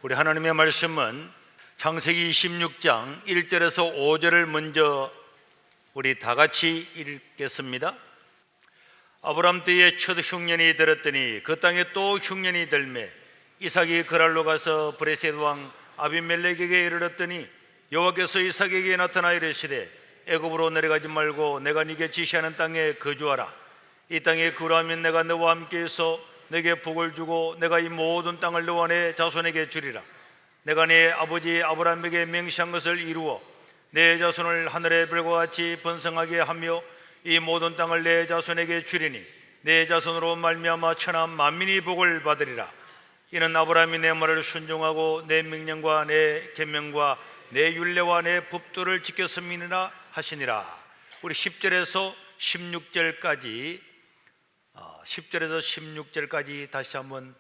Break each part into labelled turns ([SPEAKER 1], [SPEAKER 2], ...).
[SPEAKER 1] 우리 하나님의 말씀은 창세기 26장 1절에서 5절을 먼저 우리 다 같이 읽겠습니다. 아브람 때에 첫 흉년이 들었더니 그 땅에 또 흉년이 들매 이삭이 그랄로 가서 브레셋 왕 아비멜렉에게 이르렀더니 여호와께서 이삭에게 나타나 이르시되 애굽으로 내려가지 말고 내가 네게 지시하는 땅에 거주하라. 이 땅에 거주하면 내가 너와 함께해서 내게 복을 주고 내가 이 모든 땅을 너와 내 자손에게 주리라. 내가 네 아버지 아브라함에게 맹세한 것을 이루어 내 자손을 하늘의 별과 같이 번성하게 하며 이 모든 땅을 내 자손에게 주리니 내 자손으로 말미암아 천하 만민이 복을 받으리라. 이는 아브라함이 내 말을 순종하고 내 명령과 내 계명과 내 율례와 내 법도를 지켰음이니라 하시니라. 우리 10절에서 16절까지 다시 한번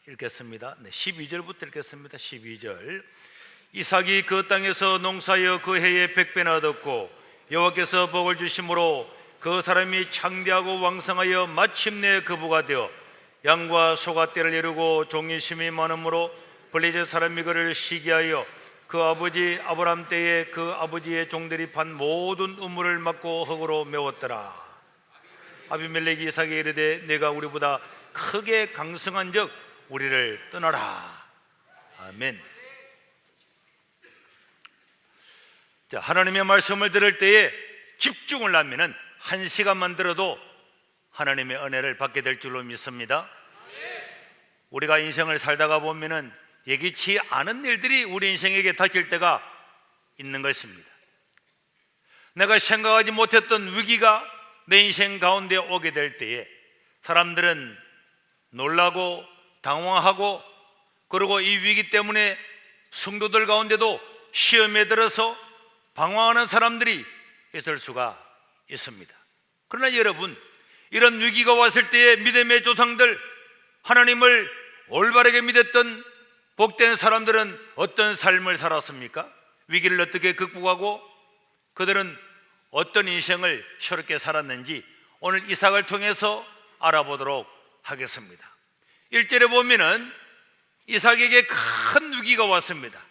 [SPEAKER 1] 읽겠습니다. 12절부터 읽겠습니다. 12절. 이삭이 그 땅에서 농사하여 그 해에 100배나 얻었고 여호와께서 복을 주심으로 그 사람이 창대하고 왕성하여 마침내 거부가 되어 양과 소가 떼를 이루고 종이 심이 많으므로 블레셋 사람이 그를 시기하여 그 아버지 아브람 때에 그 아버지의 종들이 판 모든 우물을 막고 흙으로 메웠더라. 아비멜렉이 이삭에게 이르되 내가 우리보다 크게 강성한 적 우리를 떠나라. 아멘. 자, 하나님의 말씀을 들을 때에 집중을 하면은 1시간만 들어도 하나님의 은혜를 받게 될 줄로 믿습니다. 우리가 인생을 살다가 보면은 예기치 않은 일들이 우리 인생에게 닥칠 때가 있는 것입니다. 내가 생각하지 못했던 위기가 내 인생 가운데 오게 될 때에 사람들은 놀라고 당황하고, 그리고 이 위기 때문에 성도들 가운데도 시험에 들어서 방황하는 사람들이 있을 수가 있습니다. 그러나 여러분, 이런 위기가 왔을 때에 믿음의 조상들, 하나님을 올바르게 믿었던 복된 사람들은 어떤 삶을 살았습니까? 위기를 어떻게 극복하고 그들은 어떤 인생을 새롭게 살았는지 오늘 이삭을 통해서 알아보도록 하겠습니다. 1절에 보면은 이삭에게 큰 위기가 왔습니다.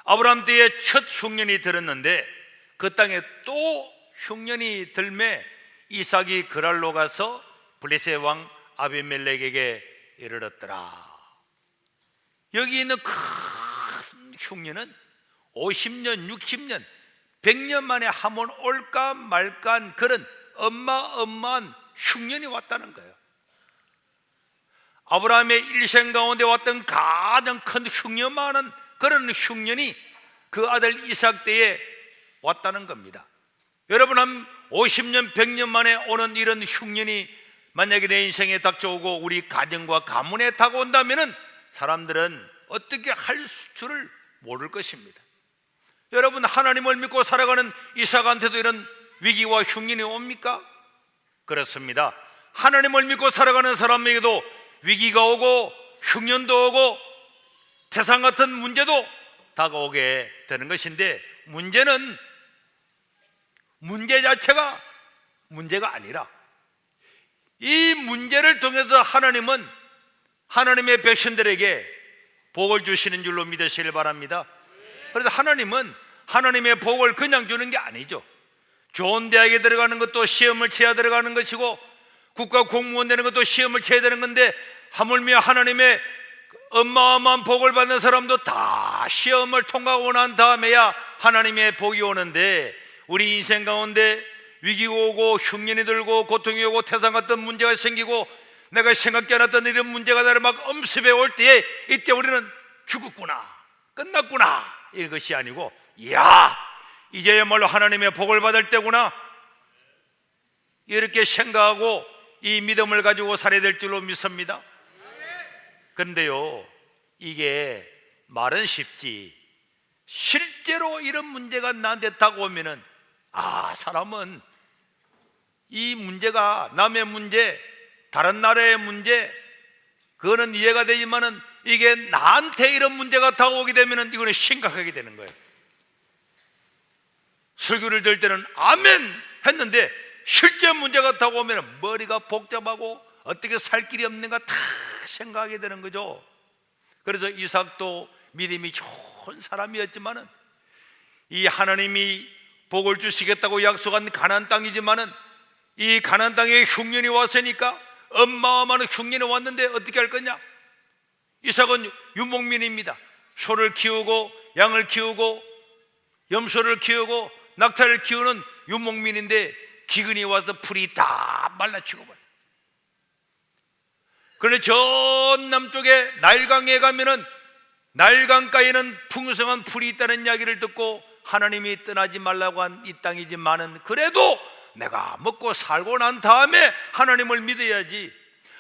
[SPEAKER 1] 아브라함 때에 첫 흉년이 들었는데 그 땅에 또 흉년이 들매 이삭이 그랄로 가서 블레셋 왕 아비멜렉에게 이르렀더라. 여기 있는 큰 흉년은 50년, 60년, 100년 만에 한 번 올까 말까 그런 어마어마한 흉년이 왔다는 거예요. 아브라함의 일생 가운데 왔던 가장 큰 흉년만한 그런 흉년이 그 아들 이삭 때에 왔다는 겁니다. 여러분, 한 50년, 100년 만에 오는 이런 흉년이 만약에 내 인생에 닥쳐오고 우리 가정과 가문에 다가온다면 사람들은 어떻게 할 줄을 모를 것입니다. 여러분, 하나님을 믿고 살아가는 이삭한테도 이런 위기와 흉년이 옵니까? 그렇습니다. 하나님을 믿고 살아가는 사람에게도 위기가 오고 흉년도 오고 태산 같은 문제도 다가오게 되는 것인데, 문제는 문제 자체가 문제가 아니라 이 문제를 통해서 하나님은 하나님의 백성들에게 복을 주시는 줄로 믿으시길 바랍니다. 그래서 하나님은 하나님의 복을 그냥 주는 게 아니죠. 좋은 대학에 들어가는 것도 시험을 쳐야 들어가는 것이고 국가 공무원 되는 것도 시험을 쳐야 되는 건데, 하물며 하나님의 어마어마한 복을 받는 사람도 다 시험을 통과하고 난 다음에야 하나님의 복이 오는데, 우리 인생 가운데 위기가 오고 흉년이 들고 고통이 오고 태산 같은 문제가 생기고 내가 생각지 않았던 이런 문제가 나를 막 엄습해 올 때에, 이때 우리는 죽었구나, 끝났구나, 이것이 아니고, 이야, 이제야말로 하나님의 복을 받을 때구나, 이렇게 생각하고 이 믿음을 가지고 살아야 될 줄로 믿습니다. 그런데요, 이게 말은 쉽지 실제로 이런 문제가 나한테 다가오면은, 사람은 이 문제가 남의 문제, 다른 나라의 문제, 그거는 이해가 되지만은 이게 나한테 이런 문제가 다가오게 되면은 이거는 심각하게 되는 거예요. 설교를 들 때는 아멘 했는데 실제 문제가 다가오면 머리가 복잡하고 어떻게 살 길이 없는가 다 생각하게 되는 거죠. 그래서 이삭도 믿음이 좋은 사람이었지만은 이 하나님이 복을 주시겠다고 약속한 가나안 땅이지만은 이 가나안 땅에 흉년이 왔으니까 어마어마한 흉년이 왔는데 어떻게 할 거냐? 이삭은 유목민입니다. 소를 키우고 양을 키우고 염소를 키우고 낙타를 키우는 유목민인데 기근이 와서 풀이 다 말라 죽어버려요. 그런데 저 남쪽에 나일강에 가면은 나일강가에는 풍성한 풀이 있다는 이야기를 듣고 하나님이 떠나지 말라고 한 이 땅이지만은 그래도 내가 먹고 살고 난 다음에 하나님을 믿어야지.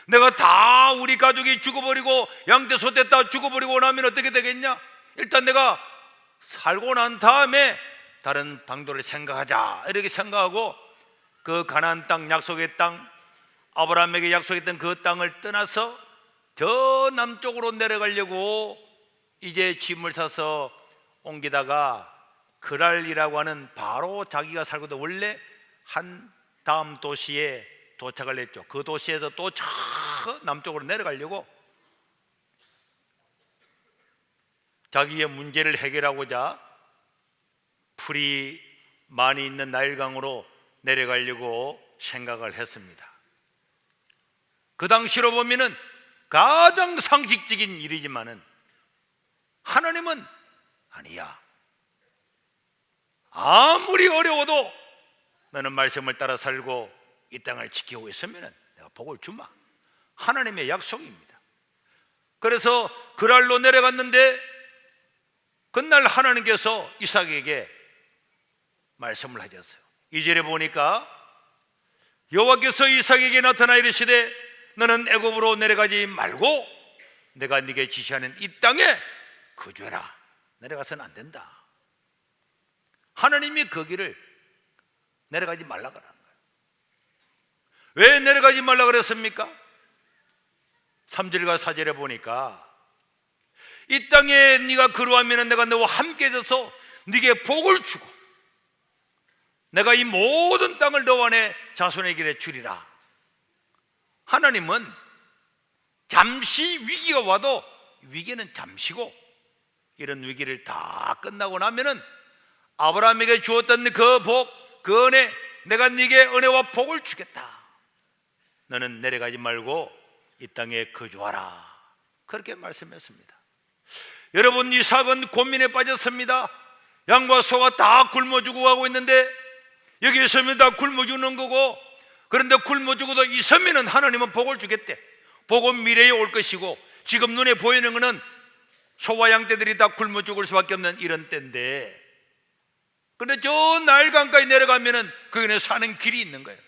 [SPEAKER 1] 내가 다 우리 가족이 죽어버리고 양떼 소떼 다 죽어버리고 나면 어떻게 되겠냐? 일단 내가 살고 난 다음에 다른 방도를 생각하자 이렇게 생각하고 그 가나안 땅, 약속의 땅, 아브라함에게 약속했던 그 땅을 떠나서 저 남쪽으로 내려가려고 이제 짐을 사서 옮기다가 그랄이라고 하는 바로 자기가 살고도 원래 한 다음 도시에 도착을 했죠. 그 도시에서 또 저 남쪽으로 내려가려고 자기의 문제를 해결하고자 풀이 많이 있는 나일강으로 내려가려고 생각을 했습니다. 그 당시로 보면은 가장 상식적인 일이지만은 하나님은 아니야. 아무리 어려워도 너는 말씀을 따라 살고 이 땅을 지키고 있으면 내가 복을 주마. 하나님의 약속입니다. 그래서 그랄로 내려갔는데 그날 하나님께서 이삭에게 말씀을 하셨어요. 2절에 보니까 여호와께서 이삭에게 나타나 이르시되 너는 애굽으로 내려가지 말고 내가 네게 지시하는 이 땅에 거주해라. 내려가서는 안 된다. 하나님이 거기를 내려가지 말라 그러는 거예요. 왜 내려가지 말라 그랬습니까? 3절과 4절에 보니까 이 땅에 네가 거류하면 내가 너와 함께 해서 네게 복을 주고 내가 이 모든 땅을 너와 내 자손에게 주리라. 하나님은 잠시 위기가 와도 위기는 잠시고 이런 위기를 다 끝나고 나면은 아브라함에게 주었던 그 복, 그 은혜, 내가 네게 은혜와 복을 주겠다. 너는 내려가지 말고 이 땅에 거주하라. 그렇게 말씀했습니다. 여러분, 이삭은 고민에 빠졌습니다. 양과 소가 다 굶어 죽어가고 있는데 여기 있으면 다 굶어 죽는 거고, 그런데 굶어 죽어도 있으면 하나님은 복을 주겠대. 복은 미래에 올 것이고 지금 눈에 보이는 것은 소와 양떼들이 다 굶어 죽을 수밖에 없는 이런 때인데, 그런데 저 나일강가에 내려가면은 거기는 사는 길이 있는 거예요.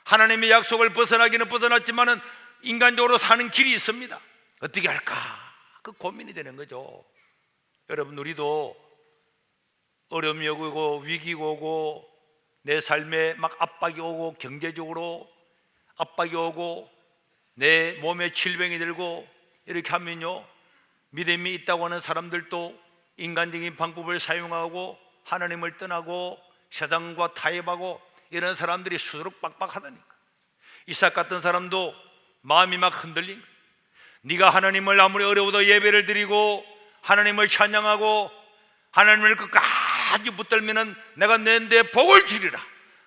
[SPEAKER 1] 하나님의 약속을 벗어나기는 벗어났지만은 인간적으로 사는 길이 있습니다. 어떻게 할까? 그 고민이 되는 거죠. 여러분, 우리도 어려움이 오고 위기가 오고 내 삶에 막 압박이 오고 경제적으로 압박이 오고 내 몸에 질병이 들고 이렇게 하면요, 믿음이 있다고 하는 사람들도 인간적인 방법을 사용하고 하나님을 떠나고 세상과 타협하고 이런 사람들이 수두룩 빡빡하다니까. 이삭 같은 사람도 마음이 막 흔들린 거예요. 네가 하나님을 아무리 어려워도 예배를 드리고 하나님을 찬양하고 하나님을 끝까지 붙들면은 내가 내데 복을 주리라.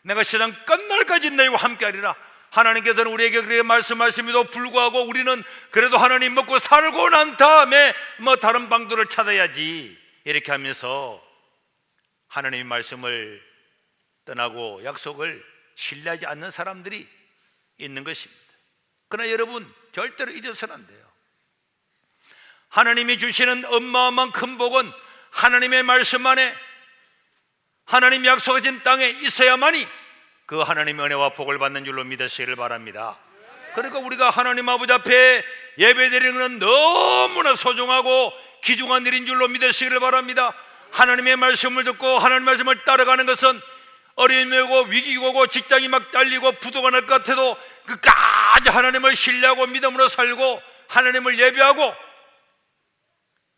[SPEAKER 1] 내가 세상 끝날까지 너희와 함께하리라. 하나님께서는 우리에게 그렇게 말씀하심에도 불구하고 우리는 그래도 하나님 먹고 살고 난 다음에 뭐 다른 방도를 찾아야지 이렇게 하면서 하나님의 말씀을 떠나고 약속을 신뢰하지 않는 사람들이 있는 것입니다. 그러나 여러분, 절대로 잊어서는 안 돼요. 하나님이 주시는 어마어마한 큰 복은 하나님의 말씀 안에 하나님 약속하신 땅에 있어야만이 그 하나님의 은혜와 복을 받는 줄로 믿으시기를 바랍니다. 그러니까 우리가 하나님 아버지 앞에 예배드리는 것은 너무나 소중하고 귀중한 일인 줄로 믿으시기를 바랍니다. 하나님의 말씀을 듣고 하나님의 말씀을 따라가는 것은 어려움이 오고 위기가 오고 직장이 막 딸리고 부도가 날 것 같아도 끝까지 하나님을 신뢰하고 믿음으로 살고 하나님을 예배하고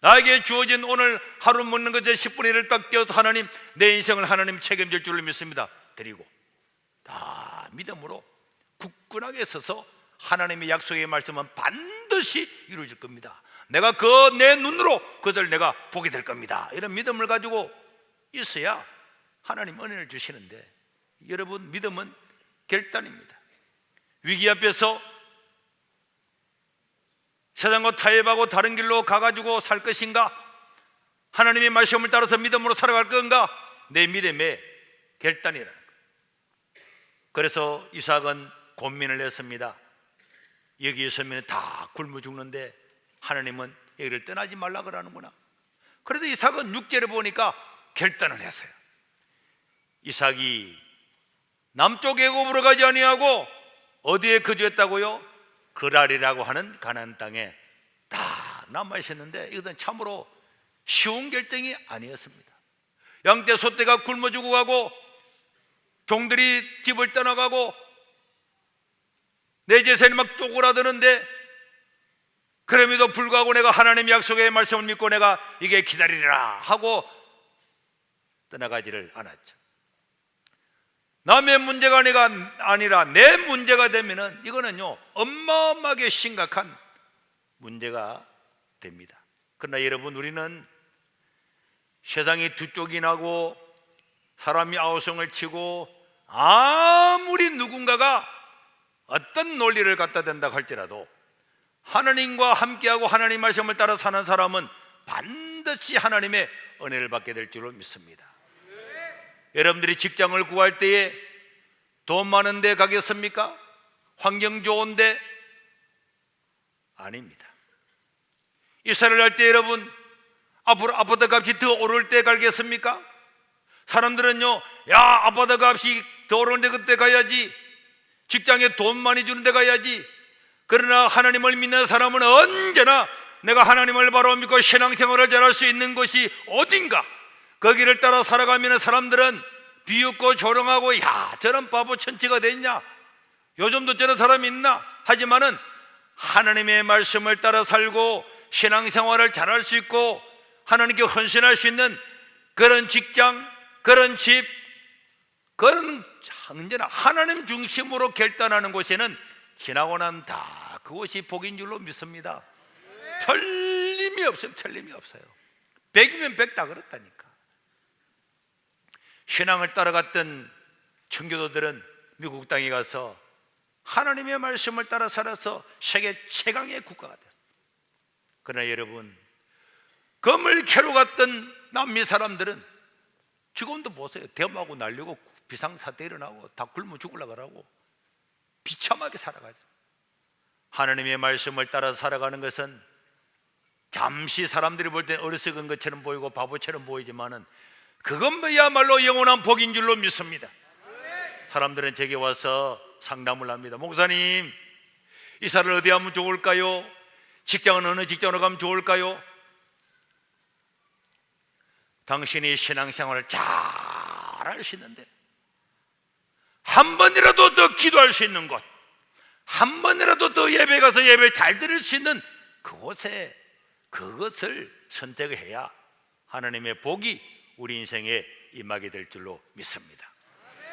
[SPEAKER 1] 나에게 주어진 오늘 하루 먹는 것에 10분의 1을 딱 떼어서 하나님, 내 인생을 하나님 책임질 줄로 믿습니다. 드리고 다 믿음으로 굳건하게 서서 하나님의 약속의 말씀은 반드시 이루어질 겁니다. 내가 그 내 눈으로 그들 내가 보게 될 겁니다. 이런 믿음을 가지고 있어야 하나님 은혜를 주시는데, 여러분, 믿음은 결단입니다. 위기 앞에서 세상과 타협하고 다른 길로 가가지고 살 것인가, 하나님의 말씀을 따라서 믿음으로 살아갈 건가, 내 믿음의 결단이라는 거예요. 그래서 이삭은 고민을 했습니다. 여기 있으면 다 굶어 죽는데 하나님은 여기를 떠나지 말라 그러는구나. 그래서 이삭은 6절에 보니까 결단을 했어요. 이삭이 남쪽 애굽으로 가지 아니하고 어디에 거주했다고요? 그랄이라고 하는 가나안 땅에 다 남아 있었는데, 이것은 참으로 쉬운 결정이 아니었습니다. 양떼 소떼가 굶어 죽어가고 종들이 집을 떠나가고 내 재산이 막 쪼그라드는데, 그럼에도 불구하고 내가 하나님 약속의 말씀을 믿고 내가 이게 기다리리라 하고 떠나가지를 않았죠. 남의 문제가 아니라 내 문제가 되면은 이거는요 어마어마하게 심각한 문제가 됩니다. 그러나 여러분, 우리는 세상이 두 쪽이 나고 사람이 아우성을 치고 아무리 누군가가 어떤 논리를 갖다 댄다 할지라도 하나님과 함께하고 하나님 말씀을 따라 사는 사람은 반드시 하나님의 은혜를 받게 될 줄로 믿습니다. 여러분들이 직장을 구할 때에 돈 많은 데 가겠습니까? 환경 좋은데? 아닙니다. 이사를 할 때 여러분, 앞으로 아파트 값이 더 오를 때 가겠습니까? 사람들은요, 야, 아파트 값이 더 오르는데 그때 가야지, 직장에 돈 많이 주는 데 가야지. 그러나 하나님을 믿는 사람은 언제나 내가 하나님을 바로 믿고 신앙생활을 잘할 수 있는 곳이 어딘가, 거기를 따라 살아가면 사람들은 비웃고 조롱하고, 야, 저런 바보 천치가 됐냐, 요즘도 저런 사람이 있나. 하지만은 하나님의 말씀을 따라 살고 신앙생활을 잘할 수 있고 하나님께 헌신할 수 있는 그런 직장, 그런 집, 그런 언제나 하나님 중심으로 결단하는 곳에는 지나고 나면 다 그곳이 복인 줄로 믿습니다. 틀림이 없어요. 틀림이 없어요. 100이면 100 다 그렇다니까. 신앙을 따라갔던 청교도들은 미국 땅에 가서 하나님의 말씀을 따라 살아서 세계 최강의 국가가 됐어요. 그러나 여러분, 검을 캐러 갔던 남미 사람들은 지금도 보세요. 대마고 날리고 비상사태 일어나고 다 굶어 죽으려고 하고 비참하게 살아가죠. 하나님의 말씀을 따라 살아가는 것은 잠시 사람들이 볼 때 어리석은 것처럼 보이고 바보처럼 보이지만은 그것야말로 영원한 복인 줄로 믿습니다. 사람들은 제게 와서 상담을 합니다. 목사님, 이사를 어디 하면 좋을까요? 직장은 어느 직장으로 가면 좋을까요? 당신이 신앙생활을 잘 할 수 있는데 한 번이라도 더 기도할 수 있는 곳, 한 번이라도 더 예배 가서 예배 잘 드릴 수 있는 그곳에 그것을 선택해야 하나님의 복이 우리 인생에 임하게 될 줄로 믿습니다.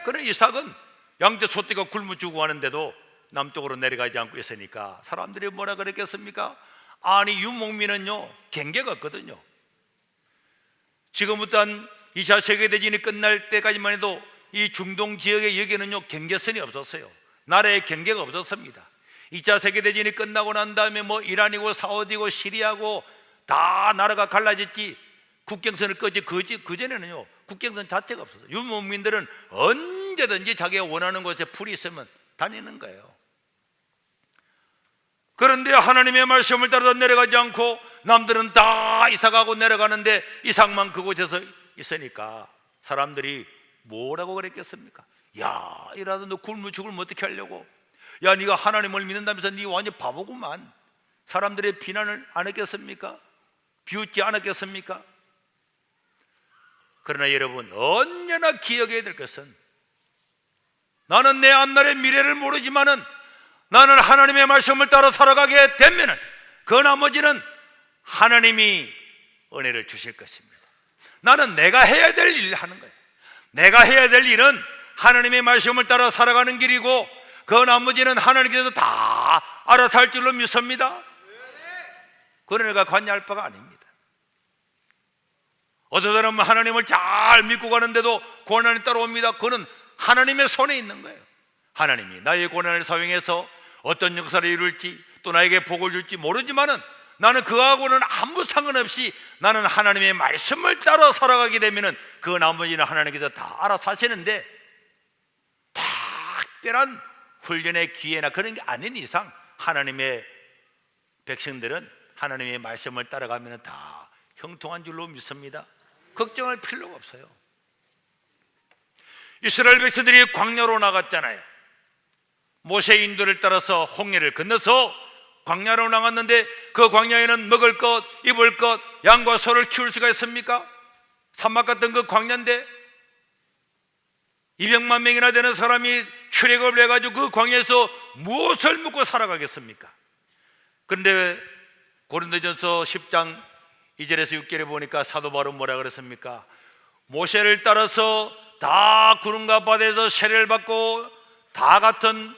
[SPEAKER 1] 그래, 이삭은 양떼 소떼가 굶어 죽고 하는데도 남쪽으로 내려가지 않고 있으니까 사람들이 뭐라 그랬겠습니까? 아니, 유목민은요 경계가 없거든요. 지금부터 한 2차 세계대전이 끝날 때까지만 해도 이 중동 지역의 여기는요 경계선이 없었어요. 나라의 경계가 없었습니다. 2차 세계대전이 끝나고 난 다음에 뭐 이란이고 사우디고 시리아고 다 나라가 갈라졌지, 국경선을 끄지. 그전에는요 국경선 자체가 없었어요. 유목민들은 언제든지 자기가 원하는 곳에 풀이 있으면 다니는 거예요. 그런데 하나님의 말씀을 따라서 내려가지 않고 남들은 다 이삭하고 내려가는데 이삭만 그곳에서 있으니까 사람들이 뭐라고 그랬겠습니까? 야, 이라도 너 굶어 죽으면 어떻게 하려고? 야, 네가 하나님을 믿는다면서 네 완전 바보구만. 사람들의 비난을 안 했겠습니까? 비웃지 않았겠습니까? 그러나 여러분, 언제나 기억해야 될 것은 나는 내 앞날의 미래를 모르지만은 나는 하나님의 말씀을 따라 살아가게 되면은 그 나머지는 하나님이 은혜를 주실 것입니다. 나는 내가 해야 될 일을 하는 거예요. 내가 해야 될 일은 하나님의 말씀을 따라 살아가는 길이고 그 나머지는 하나님께서 다 알아서 할 줄로 믿습니다. 그런 애가 관여할 바가 아닙니다. 어떤 사람은 하나님을 잘 믿고 가는데도 고난이 따라옵니다. 그거는 하나님의 손에 있는 거예요. 하나님이 나의 고난을 사용해서 어떤 역사를 이룰지 또 나에게 복을 줄지 모르지만은 나는 그하고는 아무 상관없이 나는 하나님의 말씀을 따라 살아가게 되면은 그 나머지는 하나님께서 다 알아서 하시는데, 특별한 훈련의 기회나 그런 게 아닌 이상 하나님의 백성들은 하나님의 말씀을 따라가면 다 형통한 줄로 믿습니다. 걱정할 필요가 없어요. 이스라엘 백성들이 광야로 나갔잖아요. 모세의 인도를 따라서 홍해를 건너서 광야로 나갔는데 그 광야에는 먹을 것, 입을 것, 양과 소를 키울 수가 있습니까? 사막 같은 그 광야인데 200만 명이나 되는 사람이 출애굽을 해가지고 그 광야에서 무엇을 먹고 살아가겠습니까? 그런데 고린도전서 10장 2절에서 6절에 보니까 사도 바울은 뭐라 그랬습니까? 모세를 따라서 다 구름과 바다에서 세례를 받고 다 같은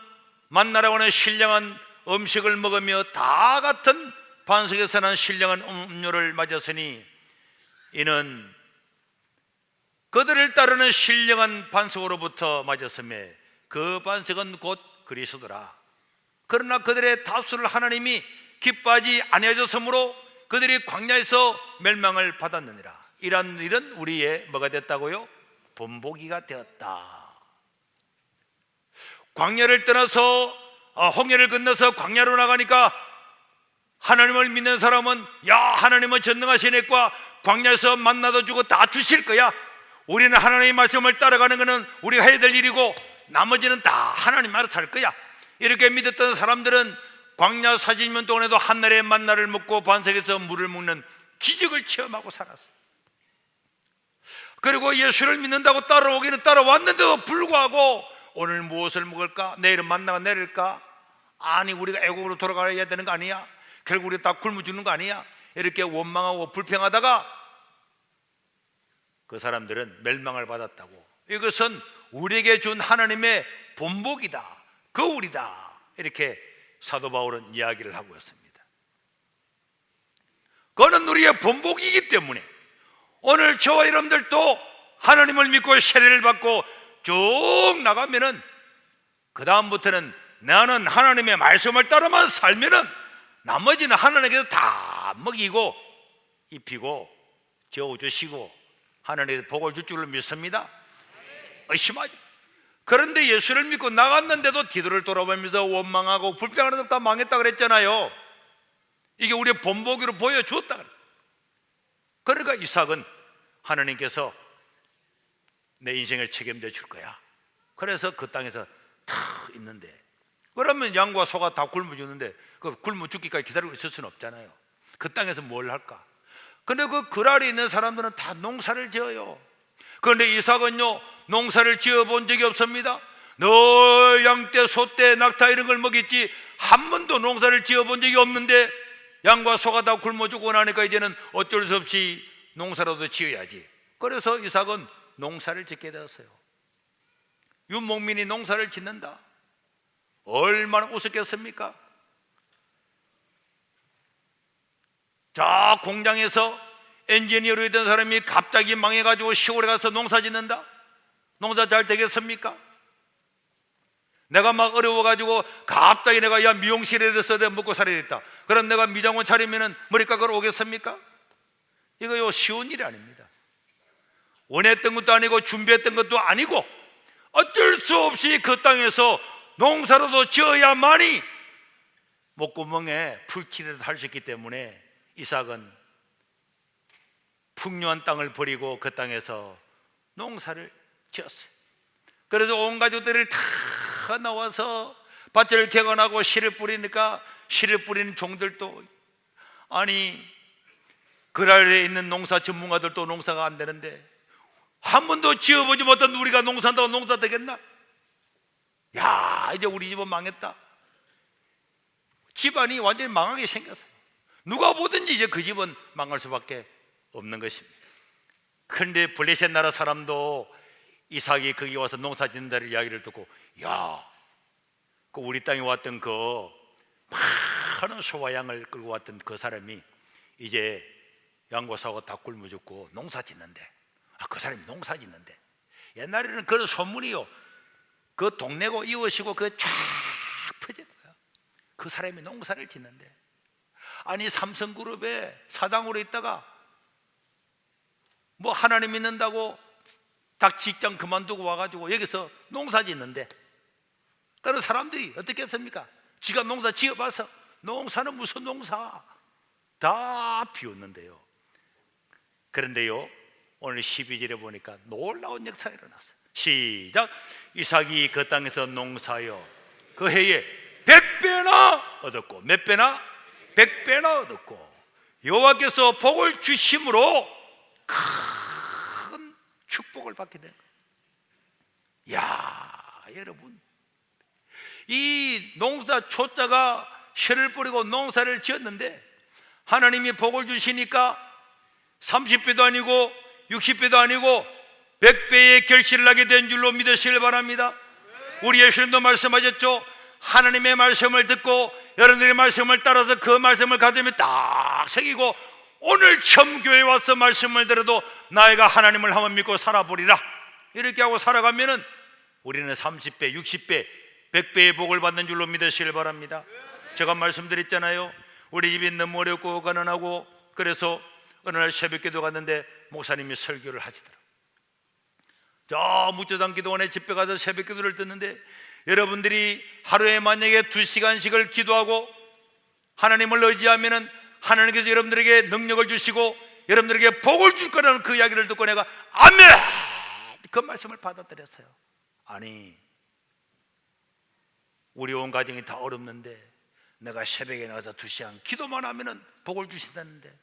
[SPEAKER 1] 만나라고 하는 신령한 음식을 먹으며 다 같은 반석에서 난 신령한 음료를 맞았으니 이는 그들을 따르는 신령한 반석으로부터 맞았음에 그 반석은 곧 그리스도라. 그러나 그들의 다수를 하나님이 기뻐하지 아니하셨으므로 그들이 광야에서 멸망을 받았느니라. 이런 일은 우리의 뭐가 됐다고요? 본보기가 되었다. 광야를 떠나서 홍해를 건너서 광야로 나가니까 하나님을 믿는 사람은 야, 하나님은 전능하신 애과 광야에서 만나도 주고 다 주실 거야. 우리는 하나님의 말씀을 따라가는 것은 우리가 해야 될 일이고 나머지는 다 하나님 알아서 할 거야. 이렇게 믿었던 사람들은 광야 40년 동안에도 한날의 만나를 먹고 반석에서 물을 먹는 기적을 체험하고 살았어요. 그리고 예수를 믿는다고 따라오기는 따라왔는데도 불구하고 오늘 무엇을 먹을까? 내일은 만나가 내릴까? 아니, 우리가 애국으로 돌아가야 되는 거 아니야? 결국 우리 다 굶어 죽는 거 아니야? 이렇게 원망하고 불평하다가 그 사람들은 멸망을 받았다고. 이것은 우리에게 준 하나님의 본복이다, 거울이다, 이렇게 사도 바울은 이야기를 하고 있습니다. 그거는 우리의 본복이기 때문에 오늘 저와 여러분들도 하나님을 믿고 세례를 받고 쭉 나가면은 그 다음부터는 나는 하나님의 말씀을 따라만 살면은 나머지는 하나님께서 다 먹이고 입히고 재워주시고 하나님의 복을 줄 줄로 믿습니다. 의심하지. 그런데 예수를 믿고 나갔는데도 뒤를 돌아보면서 원망하고 불평하는 데 다 망했다 그랬잖아요. 이게 우리의 본보기로 보여줬다 그래. 그러니까 이삭은 하나님께서 내 인생을 책임져 줄 거야. 그래서 그 땅에서 탁 있는데, 그러면 양과 소가 다 굶어 죽는데 그 굶어 죽기까지 기다리고 있을 수는 없잖아요. 그 땅에서 뭘 할까? 근데 그 그랄에 있는 사람들은 다 농사를 지어요. 그런데 이삭은요, 농사를 지어본 적이 없습니다. 늘 양떼, 소떼, 낙타 이런 걸 먹였지 한 번도 농사를 지어본 적이 없는데 양과 소가 다 굶어 죽고 나니까 이제는 어쩔 수 없이 농사라도 지어야지. 그래서 이삭은 농사를 짓게 되었어요. 윤목민이 농사를 짓는다. 얼마나 우습겠습니까? 자, 공장에서 엔지니어로 있던 사람이 갑자기 망해가지고 시골에 가서 농사 짓는다? 농사 잘 되겠습니까? 내가 막 어려워가지고 갑자기 내가 야 미용실에 대해서 내가 먹고 살아야 겠다. 그럼 내가 미장원 차리면은 머리깎으러 오겠습니까? 이거 쉬운 일이 아닙니다. 원했던 것도 아니고 준비했던 것도 아니고 어쩔 수 없이 그 땅에서 농사라도 지어야만이 목구멍에 풀칠이라도 할 수 있기 때문에 이삭은 풍요한 땅을 버리고 그 땅에서 농사를 지었어요. 그래서 온 가족들이 다 나와서 밭을 개건하고 씨를 뿌리니까 씨를 뿌리는 종들도 아니 그랄에 있는 농사 전문가들도 농사가 안 되는데 한 번도 지어보지 못한 우리가 농사한다고 농사 되겠나? 야, 이제 우리 집은 망했다. 집안이 완전히 망하게 생겼어요. 누가 보든지 이제 그 집은 망할 수밖에 없는 것입니다. 그런데 블레셋 나라 사람도 이삭이 거기 와서 농사 짓는다는 이야기를 듣고 야, 그 우리 땅에 왔던 그 많은 소와 양을 끌고 왔던 그 사람이 이제 양고사하고 다 굶어 죽고 농사 짓는데, 그 사람이 농사 짓는데, 옛날에는 그런 소문이요, 그 동네고 이웃이고 그 쫙 퍼진 거야. 그 사람이 농사를 짓는데, 아니 삼성그룹에 사장으로 있다가 뭐 하나님 믿는다고 딱 직장 그만두고 와가지고 여기서 농사 짓는데, 그런 사람들이 어떻게 했습니까? 지가 농사 지어봐서 농사는 무슨 농사, 다 비웃는데요. 그런데요, 오늘 12절에 보니까 놀라운 역사가 일어났어요. 시작. 이삭이 그 땅에서 농사하여 그 해에 100배나 얻었고, 몇 배나? 100배나 얻었고, 여호와께서 복을 주심으로 큰 축복을 받게 된 거예요. 야, 여러분, 이 농사 초자가 씨를 뿌리고 농사를 지었는데 하나님이 복을 주시니까 30배도 아니고 60배도 아니고 100배의 결실을 하게 된 줄로 믿으시길 바랍니다. 우리 예수님도 말씀하셨죠. 하나님의 말씀을 듣고 여러분들의 말씀을 따라서 그 말씀을 가슴에 딱 새기고 오늘 처음 교회에 와서 말씀을 들어도 나이가 하나님을 한번 믿고 살아보리라, 이렇게 하고 살아가면은 우리는 30배, 60배, 100배의 복을 받는 줄로 믿으시길 바랍니다. 제가 말씀드렸잖아요. 우리 집이 너무 어렵고 가난하고, 그래서 어느 날 새벽기도 갔는데 목사님이 설교를 하시더라고요. 저 무저당 기도원에 집회 가서 새벽기도를 듣는데, 여러분들이 하루에 만약에 2시간씩을 기도하고 하나님을 의지하면은 하나님께서 여러분들에게 능력을 주시고 여러분들에게 복을 줄 거라는 그 이야기를 듣고 내가 아멘, 그 말씀을 받아들였어요. 아니, 우리 온 가정이 다 어렵는데 내가 새벽에 나가서 2시간 기도만 하면은 복을 주신다는데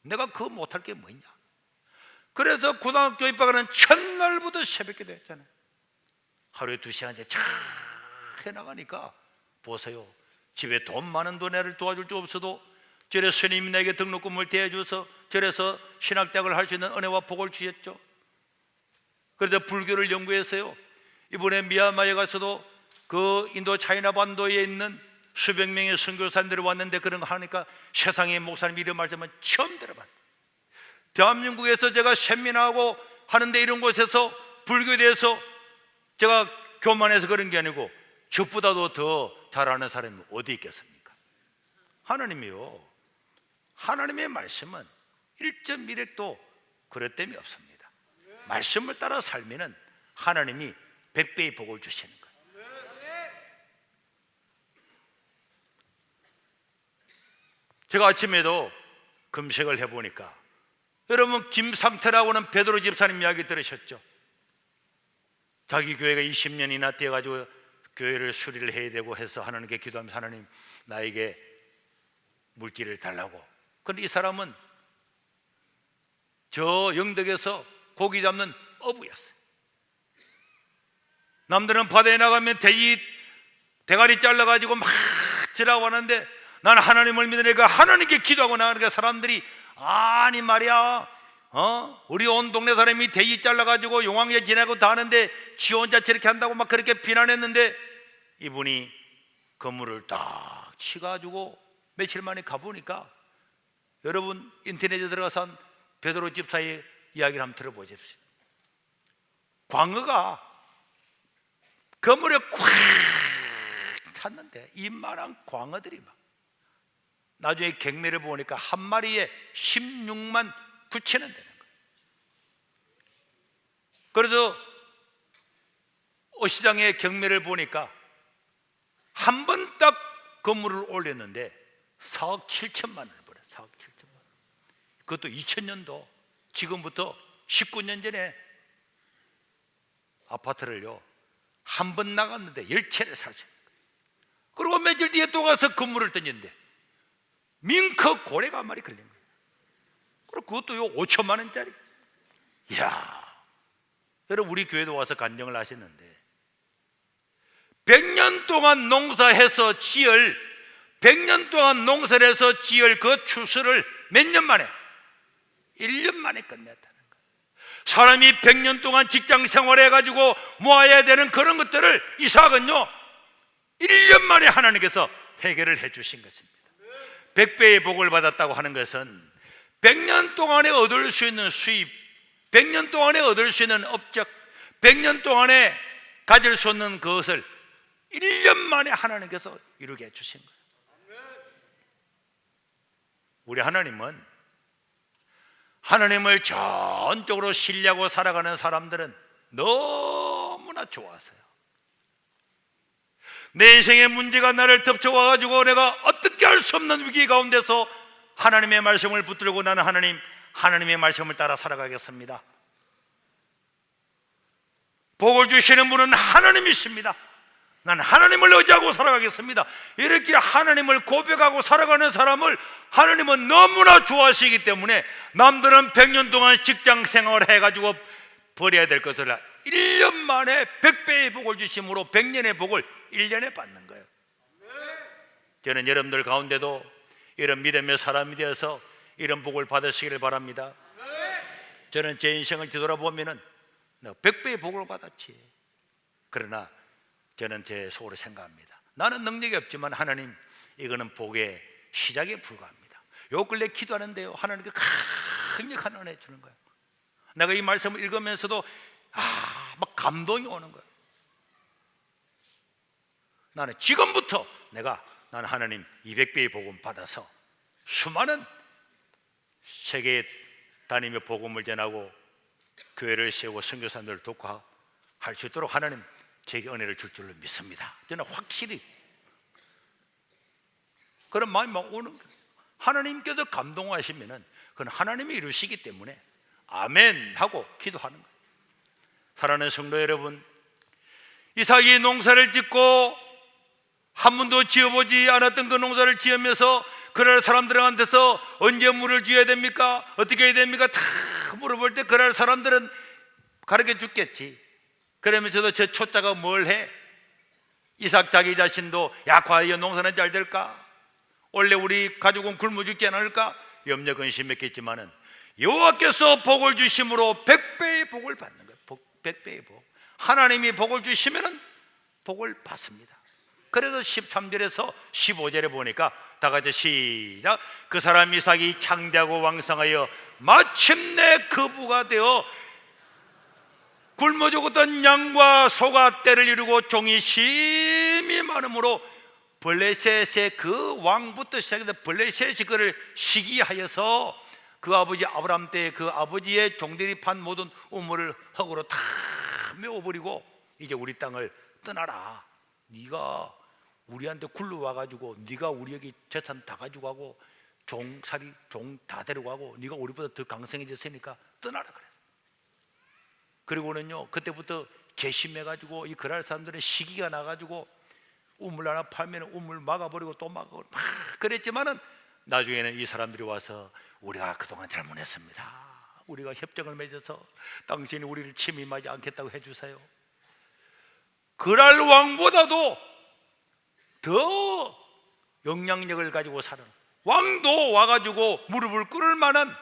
[SPEAKER 1] 내가 그거 못할 게 뭐냐. 그래서 고등학교 입학하는 첫날부터 새벽 기도 했잖아요. 하루에 2시간째 쫙 해나가니까 보세요. 집에 돈 많은 돈을 도와줄 줄 없어도 저래 스님이 내게 등록금을 대줘서 저래서 신학대학을 할 수 있는 은혜와 복을 주셨죠. 그래서 불교를 연구해서요, 이번에 미얀마에 가서도 그 인도 차이나 반도에 있는 수백 명의 선교사님들이 왔는데 그런 거 하니까 세상에 목사님 이런 말씀은 처음 들어봤어요. 대한민국에서 제가 세미나하고 하는데 이런 곳에서 불교에 대해서 제가 교만해서 그런 게 아니고 저보다도 더 잘하는 사람이 어디 있겠습니까? 하나님이요, 하나님의 말씀은 1.1핵도 그릇됨이 없습니다. 말씀을 따라 살면은 하나님이 100배의 복을 주시는 거예요. 제가 아침에도 금식을 해보니까, 여러분 김상태라고는 베드로 집사님 이야기 들으셨죠? 자기 교회가 20년이나 되어가지고 교회를 수리를 해야 되고 해서 하나님께 기도하면서 하나님 나에게 물질을 달라고. 그런데 이 사람은 저 영덕에서 고기 잡는 어부였어요. 남들은 바다에 나가면 돼지 대가리 잘라가지고 막 지라고 하는데 나는 하나님을 믿으니까 하나님께 기도하고 나가니까 사람들이 아니 말이야, 우리 온 동네 사람이 돼지 잘라가지고 용왕제 지내고 다 하는데 지 혼자 저렇게 한다고 막 그렇게 비난했는데, 이분이 건물을 딱 치가지고 며칠 만에 가보니까, 여러분 인터넷에 들어가서 베드로 집사의 이야기를 한번 들어보십시오. 광어가 건물에 꽉 찼는데 이만한 광어들이 막, 나중에 경매를 보니까 한 마리에 16만 9천 원 되는 거예요. 그래서 어시장의 경매를 보니까 한 번 딱 건물을 올렸는데 4억 7천만 원을 벌어요. 4억 7천만 원. 그것도 2000년도, 지금부터 19년 전에 아파트를요 한 번 나갔는데 10채를 살 수 있는 거예요. 그리고 며칠 뒤에 또 가서 건물을 던졌는데 밍크 고래가 한 마리 걸린 거예요. 그리고 그것도요 5천만 원짜리. 이야, 여러분 우리 교회도 와서 간증을 하셨는데 100년 동안 농사해서 지을 100년 동안 농사를 해서 지을 그 추수를 몇 년 만에? 1년 만에 끝냈다는 거예요. 사람이 100년 동안 직장 생활을 해가지고 모아야 되는 그런 것들을 이삭은요 1년 만에 하나님께서 해결을 해 주신 것입니다. 100배의 복을 받았다고 하는 것은 100년 동안에 얻을 수 있는 수입, 100년 동안에 얻을 수 있는 업적, 100년 동안에 가질 수 있는 그것을 1년 만에 하나님께서 이루게 해주신 거예요. 우리 하나님은 하나님을 전적으로 신뢰하고 살아가는 사람들은 너무나 좋아하세요. 내 인생의 문제가 나를 덮쳐와가지고 내가 어떻게 할 수 없는 위기 가운데서 하나님의 말씀을 붙들고 나는 하나님의 말씀을 따라 살아가겠습니다. 복을 주시는 분은 하나님이십니다. 나는 하나님을 의지하고 살아가겠습니다. 이렇게 하나님을 고백하고 살아가는 사람을 하나님은 너무나 좋아하시기 때문에 남들은 100년 동안 직장 생활을 해가지고 버려야 될 것을 1년 만에 100배의 복을 주심으로 100년의 복을 1년에 받는 거예요. 저는 여러분들 가운데도 이런 믿음의 사람이 되어서 이런 복을 받으시기를 바랍니다. 저는 제 인생을 뒤돌아보면 100배의 복을 받았지. 그러나 저는 제 속으로 생각합니다. 나는 능력이 없지만 하나님, 이거는 복의 시작에 불과합니다. 요 근래 기도하는데요, 하나님께 강력한 은혜 주는 거예요. 내가 이 말씀을 읽으면서도 막 감동이 오는 거예요. 나는 지금부터 나는 하나님 200배의 복음 받아서 수많은 세계에 다니며 복음을 전하고 교회를 세우고 선교사들을 돕고 할 수 있도록 하나님 제게 은혜를 줄 줄로 믿습니다. 저는 확실히 그런 마음이 막 오는 거예요. 하나님께서 감동하시면은 그건 하나님이 이루시기 때문에 아멘 하고 기도하는 거예요. 사랑하는 성도 여러분, 이삭이 농사를 짓고 한 번도 지어보지 않았던 그 농사를 지으면서 그럴 사람들한테서 언제 물을 줘야 됩니까? 어떻게 해야 됩니까? 다 물어볼 때 그럴 사람들은 가르쳐 주겠지. 그러면서도 저 초짜가 뭘 해? 이삭 자기 자신도 과연 농사는 잘 될까? 원래 우리 가족은 굶어 죽지 않을까? 염려 근심했겠지만은 여호와께서 복을 주심으로 100배의 복을 받는 거예요. 100배의 복. 하나님이 복을 주시면은 복을 받습니다. 그래서 13절에서 15절에 보니까 다 같이 시작. 그 사람 이삭이 창대하고 왕성하여 마침내 거부가 되어 굶어 죽었던 양과 소가 때를 이루고 종이 심히 많으므로 블레셋의 그 왕부터 시작해서 블레셋이 그를 시기하여서 그 아버지 아브라함 때 그 아버지의 종들이 판 모든 우물을 흙으로 다 메워버리고 이제 우리 땅을 떠나라. 네가 우리한테 굴러와가지고 네가 우리에게 재산 다 가지고 가고 종살이 종 다 데려가고 네가 우리보다 더 강성해졌으니까 떠나라 그래. 그리고는요, 그때부터 괘씸해가지고 이 그랄 사람들은 시기가 나가지고 우물 하나 팔면 우물 막아버리고 또 막아버리고 막 그랬지만은 나중에는 이 사람들이 와서 우리가 그동안 잘못했습니다. 우리가 협정을 맺어서 당신이 우리를 침입하지 않겠다고 해주세요. 그랄 왕보다도 더 영향력을 가지고 사는 왕도 와가지고 무릎을 꿇을 만한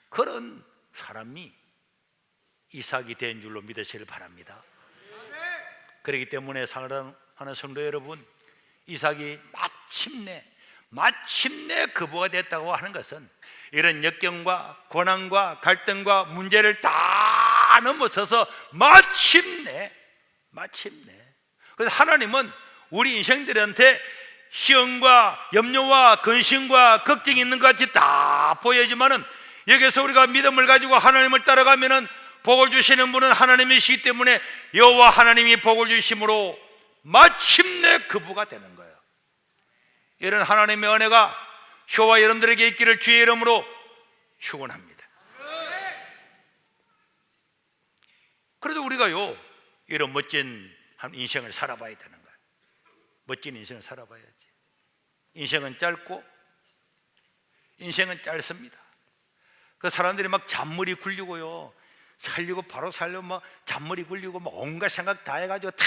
[SPEAKER 1] 그런 사람이 이삭이 된 줄로 믿으시길 바랍니다. 그렇기 때문에 사랑하는 성도 여러분, 이삭이 마침내 거부가 됐다고 하는 것은 이런 역경과 고난과 갈등과 문제를 다 넘어서서 마침내 그래서 하나님은 우리 인생들한테 시험과 염려와 근심과 걱정이 있는 것 같이 다 보여지만은 여기서 우리가 믿음을 가지고 하나님을 따라가면은 복을 주시는 분은 하나님이시기 때문에 여호와 하나님이 복을 주심으로 마침내 거부가 되는 거예요. 이런 하나님의 은혜가 저와 여러분들에게 있기를 주의 이름으로 축원합니다. 그래도 우리가요, 이런 멋진 인생을 살아봐야 되는 거예요. 멋진 인생을 살아봐야지. 인생은 짧고 인생은 짧습니다. 그 사람들이 막 잔머리 굴리고요, 살려고 바로 살려고 막 잔머리 굴리고 막 온갖 생각 다 해가지고 다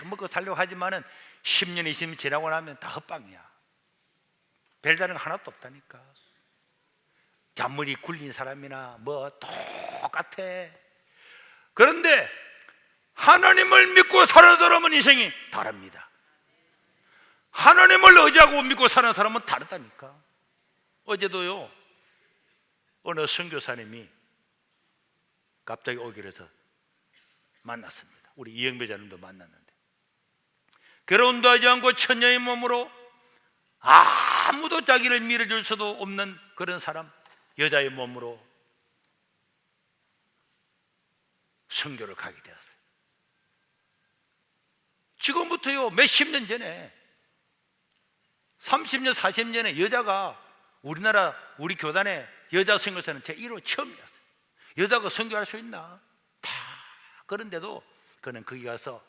[SPEAKER 1] 먹고 살려고 하지만은 10년 20년 지나고 나면 다 헛방이야. 별다른 거 하나도 없다니까. 잔머리 굴린 사람이나 뭐 똑같아. 그런데 하나님을 믿고 사는 사람은 인생이 다릅니다. 하나님을 의지하고 믿고 사는 사람은 다르다니까. 어제도요, 어느 선교사님이 갑자기 오기로 해서 만났습니다. 우리 이영배자님도 만났는데, 결혼도 하지 않고 처녀의 몸으로 아무도 자기를 밀어줄 수도 없는 그런 사람, 여자의 몸으로 선교를 가게 되었어요. 지금부터요, 몇십 년 전에, 30년, 40년에 여자가 우리 교단의 여자 선교사는 제 1호 처음이었어요. 여자가 선교할 수 있나? 다. 그런데도 그는 거기 가서